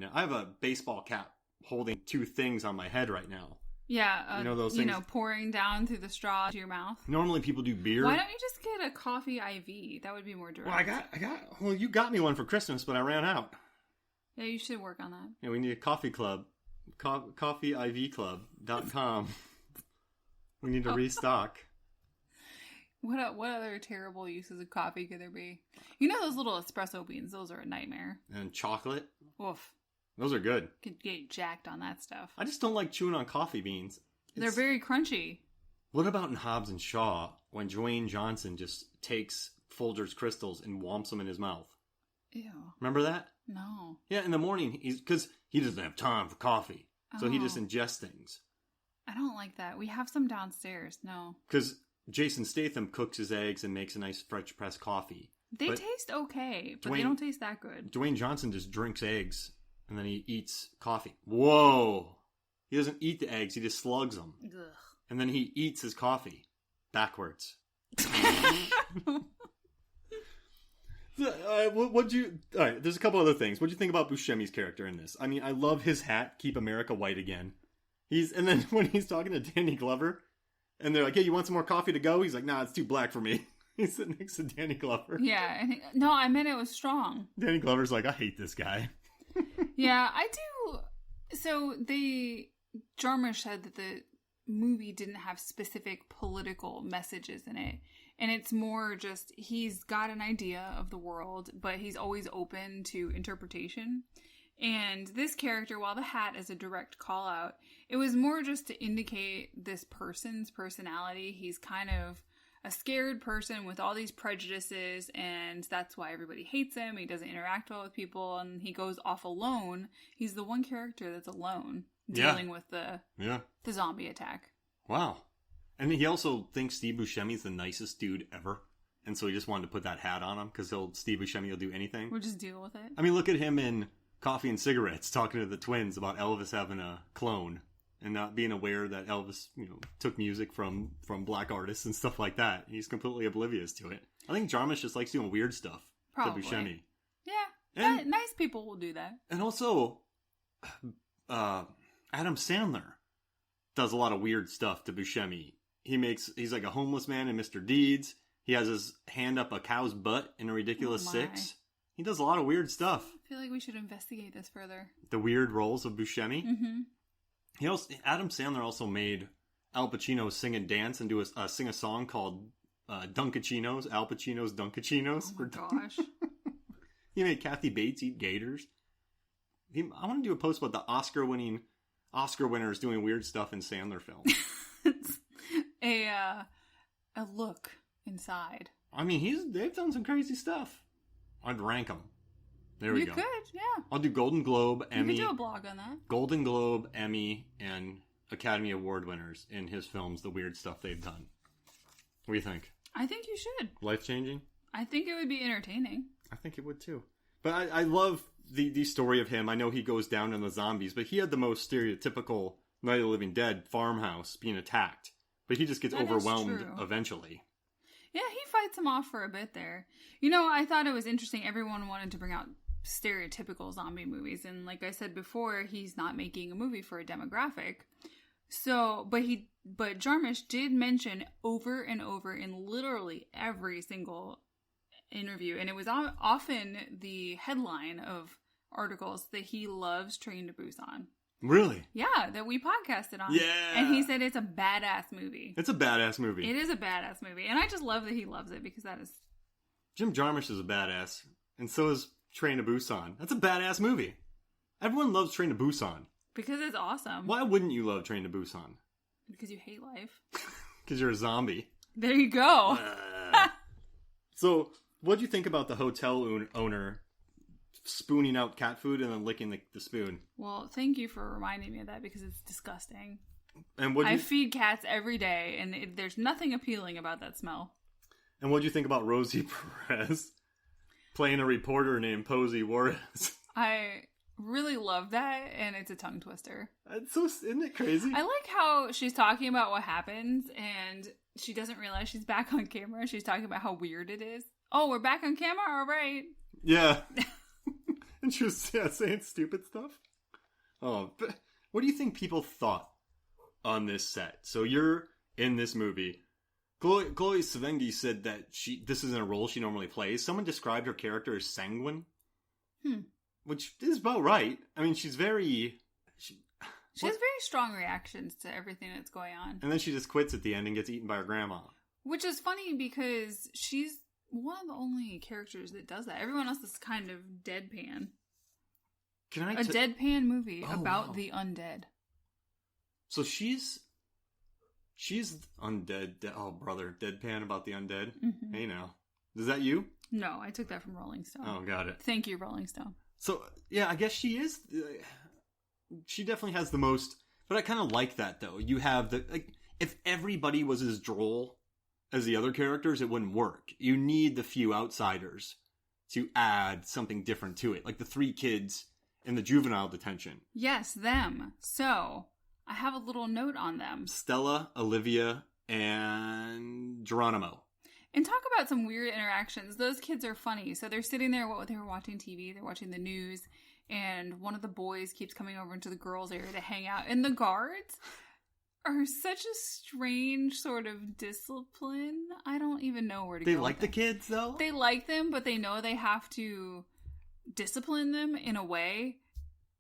now. I have a baseball cap holding two things on my head right now. Yeah, you know those things? Pouring down through the straw to your mouth. Normally people do beer. Why don't you just get a coffee IV? That would be more direct. Well, you got me one for Christmas, but I ran out. Yeah, you should work on that. Yeah, we need a coffee club. coffeeivclub.com. We need to restock. What other terrible uses of coffee could there be? You know those little espresso beans? Those are a nightmare. And chocolate. Oof. Those are good. Could get jacked on that stuff. I just don't like chewing on coffee beans. They're very crunchy. What about in Hobbs and Shaw when Dwayne Johnson just takes Folgers crystals and whomps them in his mouth? Ew. Remember that? No. Yeah, in the morning, because he doesn't have time for coffee. So he just ingests things. I don't like that. We have some downstairs. No. Because Jason Statham cooks his eggs and makes a nice French press coffee. They taste okay, but they don't taste that good. Dwayne Johnson just drinks eggs and then he eats coffee. Whoa! He doesn't eat the eggs, he just slugs them. Ugh. And then he eats his coffee backwards. What'd you... All right, there's a couple other things. What'd you think about Buscemi's character in this? I mean, I love his hat, Keep America White Again. And then when he's talking to Danny Glover, and they're like, hey, you want some more coffee to go? He's like, nah, it's too black for me. He's sitting next to Danny Glover. Yeah. No, I meant it was strong. Danny Glover's like, I hate this guy. Yeah, I do. So Jarmusch said that the movie didn't have specific political messages in it. And it's more just, he's got an idea of the world, but he's always open to interpretation. And this character, while the hat is a direct call out, it was more just to indicate this person's personality. He's kind of a scared person with all these prejudices, and that's why everybody hates him. He doesn't interact well with people, and he goes off alone. He's the one character that's alone dealing with the zombie attack. Wow. And he also thinks Steve Buscemi's the nicest dude ever. And so he just wanted to put that hat on him because Steve Buscemi will do anything. We'll just deal with it. I mean, look at him in Coffee and Cigarettes talking to the twins about Elvis having a clone and not being aware that Elvis, took music from black artists and stuff like that. He's completely oblivious to it. I think Jarmusch just likes doing weird stuff Probably. to Buscemi. Yeah. Nice people will do that. And also, Adam Sandler does a lot of weird stuff to Buscemi. He's like a homeless man in Mr. Deeds. He has his hand up a cow's butt in A Ridiculous Six. He does a lot of weird stuff. I feel like we should investigate this further. The weird roles of Buscemi. Mm-hmm. Adam Sandler also made Al Pacino sing and dance and sing a song called Dunkachinos, Al Pacino's Dunkachinos. Oh my gosh. He made Kathy Bates eat gators. I want to do a post about the Oscar winners doing weird stuff in Sandler films. A look inside. I mean, they've done some crazy stuff. I'd rank them. There we go. You could, yeah. I'll do Golden Globe, Emmy. You could do a blog on that. Golden Globe, Emmy, and Academy Award winners in his films, the weird stuff they've done. What do you think? I think you should. Life-changing? I think it would be entertaining. I think it would too. But I love the story of him. I know he goes down in the zombies, but he had the most stereotypical Night of the Living Dead farmhouse being attacked. But he just gets overwhelmed eventually. Yeah, he fights him off for a bit there. I thought it was interesting. Everyone wanted to bring out stereotypical zombie movies. And like I said before, he's not making a movie for a demographic. So, but Jarmusch did mention over and over in literally every single interview. And it was often the headline of articles that he loves Train to Busan. Really? Yeah, that we podcasted on. Yeah. And he said it's a badass movie. It's a badass movie. It is a badass movie. And I just love that he loves it because that is... Jim Jarmusch is a badass. And so is Train to Busan. That's a badass movie. Everyone loves Train to Busan. Because it's awesome. Why wouldn't you love Train to Busan? Because you hate life. Because you're a zombie. There you go. So, what'd you think about the hotel owner spooning out cat food and then licking the spoon? Well, thank you for reminding me of that because it's disgusting. And I feed cats every day, and there's nothing appealing about that smell. And what'd you think about Rosie Perez playing a reporter named Posey Juarez? I really love that, and it's a tongue twister. Isn't it crazy? I like how she's talking about what happens, and she doesn't realize she's back on camera. She's talking about how weird it is. Oh, we're back on camera? All right. Yeah. And she was saying stupid stuff. Oh, but what do you think people thought on this set? So you're in this movie. Chloe Sevigny said that this isn't a role she normally plays. Someone described her character as sanguine. Which is about right. I mean, she has very strong reactions to everything that's going on. And then she just quits at the end and gets eaten by her grandma. Which is funny because she's one of the only characters that does that. Everyone else is kind of deadpan. A deadpan movie about the undead. So she's undead. Oh, brother. Deadpan about the undead? Mm-hmm. Hey, now. Is that you? No, I took that from Rolling Stone. Oh, got it. Thank you, Rolling Stone. So, yeah, I guess she is. She definitely has the most. But I kind of like that, though. You have if everybody was as droll as the other characters, it wouldn't work. You need the few outsiders to add something different to it. Like the 3 kids in the juvenile detention. Yes, them. So, I have a little note on them. Stella, Olivia, and Geronimo. And talk about some weird interactions. Those kids are funny. So they're sitting there, they were watching TV, they're watching the news, and one of the boys keeps coming over into the girls' area to hang out. And the guards are such a strange sort of discipline. I don't even know where to go. They like the kids, though? They like them, but they know they have to discipline them in a way,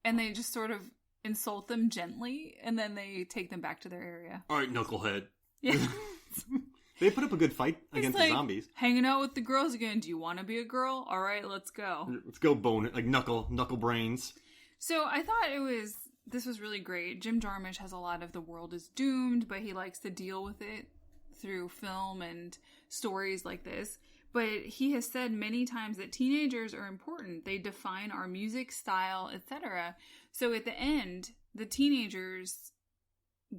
and they just sort of insult them gently, and then they take them back to their area. All right, knucklehead. Yeah. They put up a good fight against the zombies. Hanging out with the girls again. Do you want to be a girl? All right, let's go. Let's go bone it, like knuckle brains. So I thought this was really great. Jim Jarmusch has a lot of the world is doomed, but he likes to deal with it through film and stories like this. But he has said many times that teenagers are important. They define our music style, etc. So at the end, the teenagers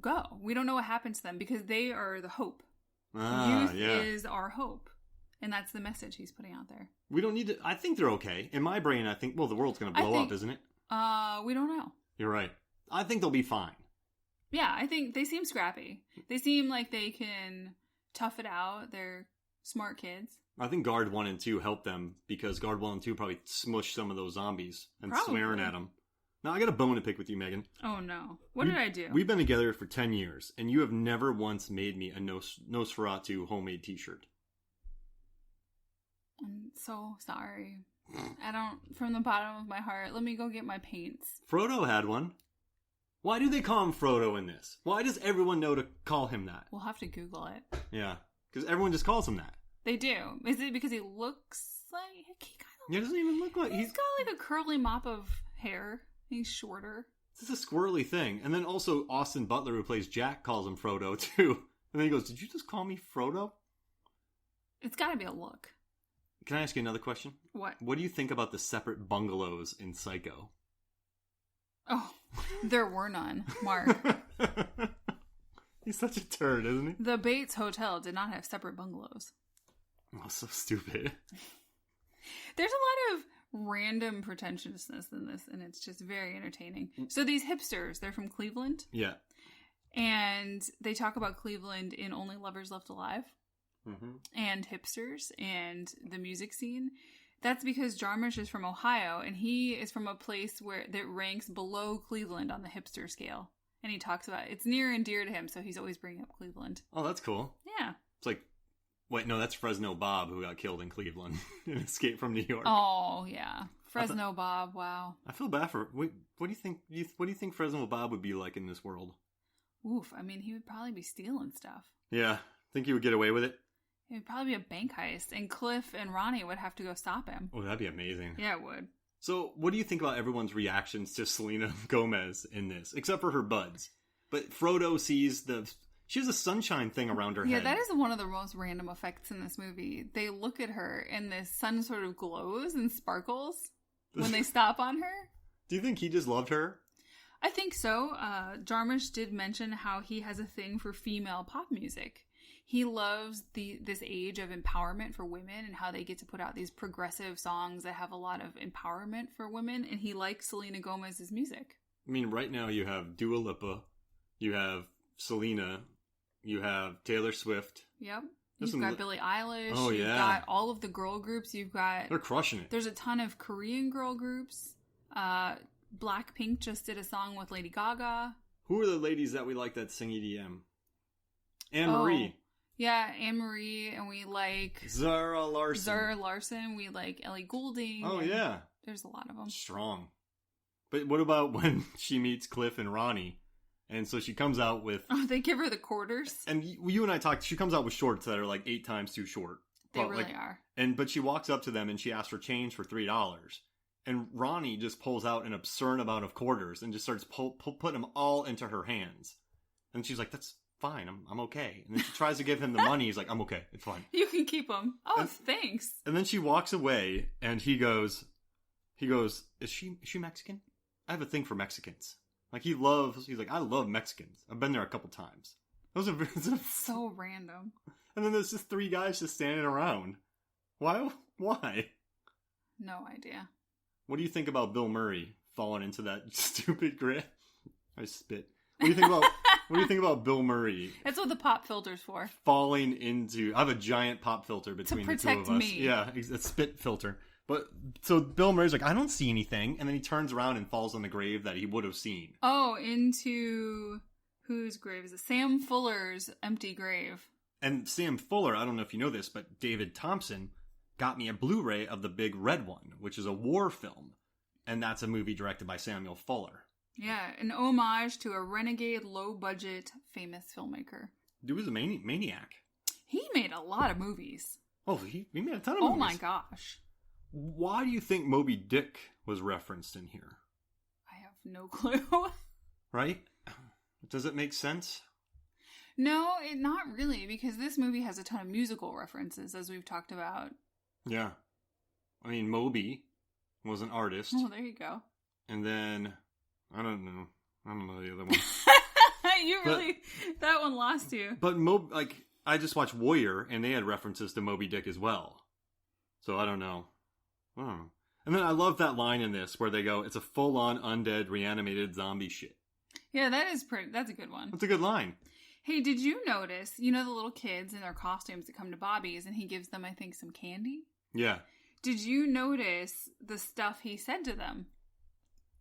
go. We don't know what happens to them because they are the hope. Youth is our hope. And that's the message he's putting out there. We don't need to... I think they're okay. In my brain, I think, the world's going to blow up, isn't it? We don't know. You're right. I think they'll be fine. Yeah, I think they seem scrappy. They seem like they can tough it out. They're smart kids. I think Guard 1 and 2 helped them because Guard 1 and 2 probably smushed some of those zombies and swearing at them. Now, I got a bone to pick with you, Megan. Oh, no. What did I do? We've been together for 10 years, and you have never once made me a Nosferatu homemade t-shirt. I'm so sorry. I don't, from the bottom of my heart, let me go get my paints. Frodo had one. Why do they call him Frodo in this? Why does everyone know to call him that? We'll have to Google it. Yeah, because everyone just calls him that. They do. Is it because he looks like... He doesn't even look like... He's got like a curly mop of hair. He's shorter. This is a squirrely thing. And then also Austin Butler, who plays Jack, calls him Frodo, too. And then he goes, did you just call me Frodo? It's got to be a look. Can I ask you another question? What? What do you think about the separate bungalows in Psycho? Oh, there were none, Mark. He's such a turd, isn't he? The Bates Hotel did not have separate bungalows. Oh, so stupid. There's a lot of random pretentiousness in this, and it's just very entertaining. So these hipsters, they're from Cleveland. Yeah. And they talk about Cleveland in Only Lovers Left Alive. Mm-hmm. And hipsters and the music scene. That's because Jarmusch is from Ohio, and he is from a place that ranks below Cleveland on the hipster scale. And he talks about it's near and dear to him, so he's always bringing up Cleveland. Oh, that's cool. Yeah. It's like, wait, no, that's Fresno Bob who got killed in Cleveland in Escape from New York. Oh, yeah. Fresno Bob, wow. I feel bad for... What do you think? What do you think Fresno Bob would be like in this world? Oof, I mean, he would probably be stealing stuff. Yeah. Think he would get away with it? It would probably be a bank heist, and Cliff and Ronnie would have to go stop him. Oh, that'd be amazing. Yeah, it would. So, what do you think about everyone's reactions to Selena Gomez in this? Except for her buds. But Frodo sees she has a sunshine thing around her head. Yeah, that is one of the most random effects in this movie. They look at her, and the sun sort of glows and sparkles when they stop on her. Do you think he just loved her? I think so. Jarmusch did mention how he has a thing for female pop music. He loves this age of empowerment for women and how they get to put out these progressive songs that have a lot of empowerment for women, and he likes Selena Gomez's music. I mean, right now you have Dua Lipa, you have Selena, you have Taylor Swift. Yep. You've got Billie Eilish. Oh, You've got all of the girl groups. They're crushing it. There's a ton of Korean girl groups. Blackpink just did a song with Lady Gaga. Who are the ladies that we like that sing EDM? Anne-Marie. Oh, yeah, Anne-Marie, and we like... Zara Larsson. We like Ellie Goulding. Oh, yeah. There's a lot of them. Strong. But what about when she meets Cliff and Ronnie? And so she comes out with... Oh, they give her the quarters? And you and I talked, she comes out with shorts that are like 8 times too short. They really are. But she walks up to them and she asks for change for $3. And Ronnie just pulls out an absurd amount of quarters and just starts putting them all into her hands. And she's like, that's fine, I'm okay. And then she tries to give him the money. He's like, I'm okay, it's fine. You can keep them. Oh, thanks. And then she walks away and he goes, is she Mexican? I have a thing for Mexicans. Like he's like, I love Mexicans. I've been there a couple times. Those are so random. And then there's just 3 guys just standing around. Why? No idea. What do you think about Bill Murray falling into that stupid grit? I spit. What do you think about Bill Murray? That's what the pop filter's for. Falling into... I have a giant pop filter between the two of us. To protect me. Yeah, a spit filter. But so Bill Murray's like, I don't see anything. And then he turns around and falls on the grave that he would have seen. Oh, into... Whose grave is it? Sam Fuller's empty grave. And Sam Fuller, I don't know if you know this, but David Thompson got me a Blu-ray of the Big Red One, which is a war film. And that's a movie directed by Samuel Fuller. Yeah, an homage to a renegade, low-budget, famous filmmaker. Dude was a maniac. He made a lot of movies. Oh, he made a ton of movies. Oh my gosh. Why do you think Moby Dick was referenced in here? I have no clue. Right? Does it make sense? No, not really, because this movie has a ton of musical references, as we've talked about. Yeah. I mean, Moby was an artist. Oh, there you go. And then, I don't know the other one. That one lost you. But, I just watched Warrior, and they had references to Moby Dick as well. So, I don't know. And then I love that line in this where they go, it's a full-on undead reanimated zombie shit. Yeah, that's a good one. That's a good line. Hey, did you notice, the little kids in their costumes that come to Bobby's and he gives them, I think, some candy? Yeah. Did you notice the stuff he said to them?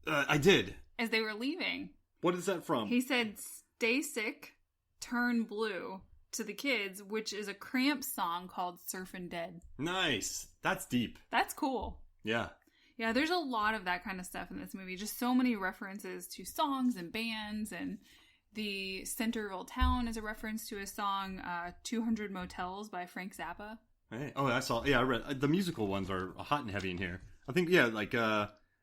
I did. As they were leaving. What is that from? He said, stay sick, turn blue to the kids, which is a Cramps song called Surfin' Dead. Nice. That's deep. That's cool. Yeah. Yeah, there's a lot of that kind of stuff in this movie. Just so many references to songs and bands, and the Centerville town is a reference to a song, 200 Motels by Frank Zappa. Hey. Oh, I saw. Yeah, I read. The musical ones are hot and heavy in here. I think, and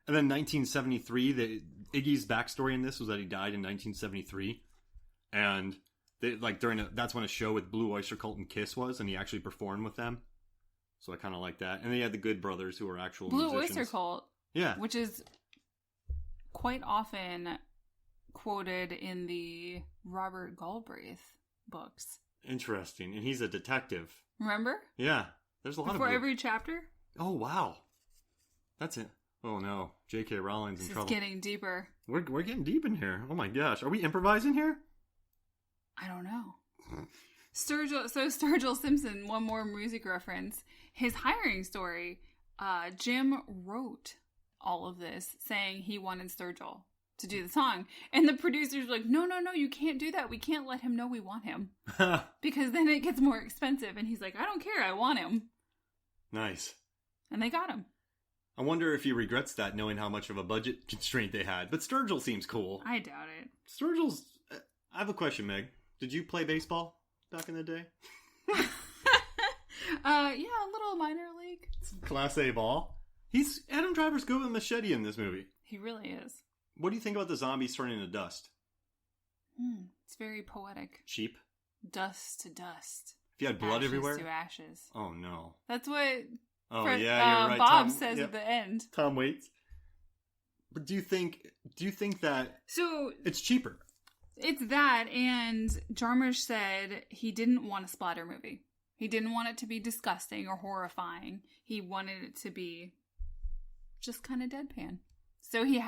then 1973, Iggy's backstory in this was that he died in 1973. And they, that's when a show with Blue Oyster Cult and Kiss was, and he actually performed with them. So I kind of like that. And they had the Good Brothers, who were actual Blue musicians. Oyster Cult. Yeah. Which is quite often quoted in the Robert Galbraith books. Interesting. And he's a detective. Remember? Yeah. There's a lot Before every chapter? Oh, wow. That's it. Oh, no. J.K. Rowling's in trouble. This is getting deeper. We're getting deep in here. Oh, my gosh. Are we improvising here? I don't know. Sturgill Simpson, one more music reference. His hiring story, Jim wrote all of this, saying he wanted Sturgill to do the song. And the producers were like, no, you can't do that. We can't let him know we want him. Because then it gets more expensive. And he's like, I don't care. I want him. Nice. And they got him. I wonder if he regrets that, knowing how much of a budget constraint they had. But Sturgill seems cool. I doubt it. Sturgill's... I have a question, Meg. Did you play baseball back in the day? Yeah, a little minor league. Class A ball. Adam Driver's good with a machete in this movie. He really is. What do you think about the zombies turning to dust? It's very poetic. Cheap. Dust to dust. If you had blood ashes everywhere? to ashes. Oh, no. That's what you're right. Bob says at the end. Tom Waits. But do you think that it's cheaper? It's that, and Jarmusch said he didn't want a splatter movie. He didn't want it to be disgusting or horrifying. He wanted it to be just kind of deadpan. So he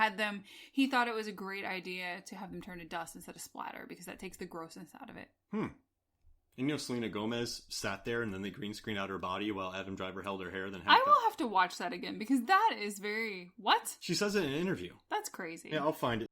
thought it was a great idea to have them turn to dust instead of splatter, because that takes the grossness out of it. And Selena Gomez sat there and then they green screened out her body while Adam Driver held her hair. Then I will have to watch that again because that is very... What? She says it in an interview. That's crazy. Yeah, I'll find it.